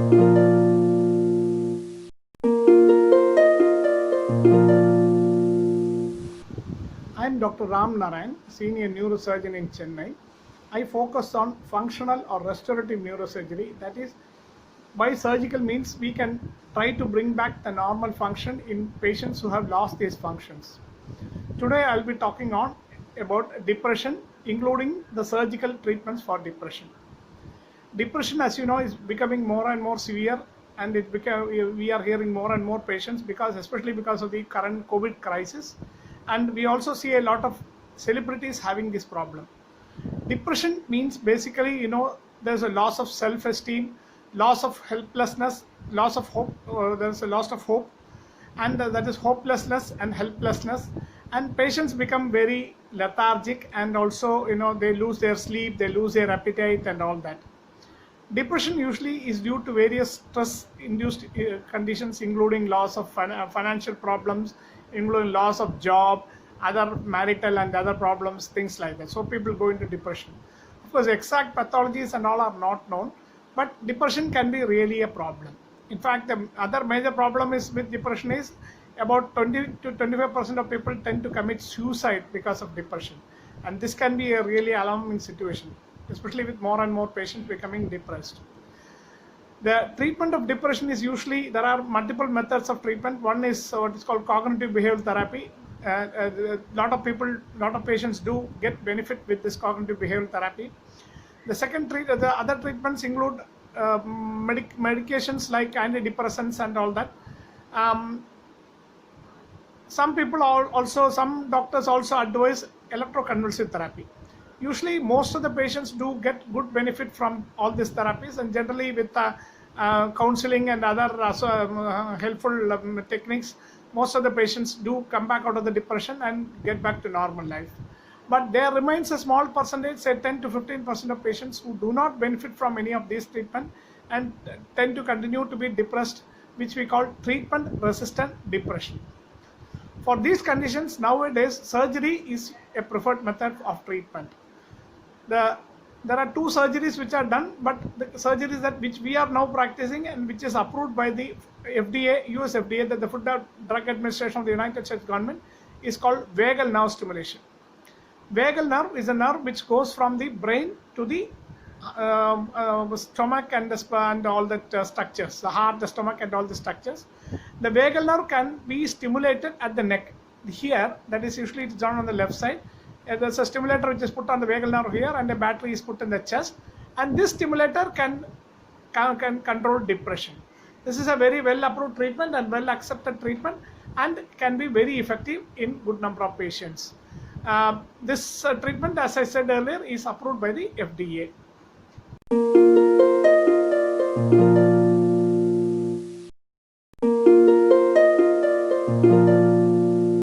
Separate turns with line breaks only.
I am Dr. Ram Narayan, Senior Neurosurgeon in Chennai. I focus on functional or restorative neurosurgery. That is, by surgical means, we can try to bring back the normal function in patients who have lost these functions. Today, I'll be talking on about depression, including the surgical treatments for depression. Depression, as you know, is becoming more and more severe, and we are hearing more and more patients especially because of the current COVID crisis, and we also see a lot of celebrities having this problem. Depression means basically, there's a loss of self-esteem, loss of helplessness, loss of hope. There's a loss of hope, and that is hopelessness and helplessness. And patients become very lethargic, and also, they lose their sleep, they lose their appetite, and all that. Depression usually is due to various stress-induced conditions, including loss of financial problems, including loss of job, other marital and other problems, things like that. So people go into depression. Of course, exact pathologies and all are not known, but depression can be really a problem. In fact, the other major problem is with depression is about 20 to 25% of people tend to commit suicide because of depression, and this can be a really alarming situation, especially with more and more patients becoming depressed. The treatment of depression is usually, there are multiple methods of treatment. One is what is called cognitive behavioral therapy. A lot of patients do get benefit with this cognitive behavioral therapy. The other treatments include medications like antidepressants and all that. Some doctors also advise electroconvulsive therapy. Usually, most of the patients do get good benefit from all these therapies, and generally with counseling and other helpful techniques, most of the patients do come back out of the depression and get back to normal life. But there remains a small percentage, say 10 to 15% of patients, who do not benefit from any of these treatment and tend to continue to be depressed, which we call treatment-resistant depression. For these conditions, nowadays, surgery is a preferred method of treatment. There are two surgeries which are done, but the surgeries which we are now practicing and which is approved by the FDA, US FDA, that the Food and Drug Administration of the United States government, is called vagal nerve stimulation. Vagal nerve is a nerve which goes from the brain to the stomach and all that structures, the heart, the stomach, and all the structures. The vagal nerve can be stimulated at the neck. Here, that is usually it's done on the left side. There's a stimulator which is put on the vagal nerve here, and a battery is put in the chest. And this stimulator can control depression. This is a very well approved treatment and well accepted treatment, and can be very effective in good number of patients. This treatment, as I said earlier, is approved by the FDA.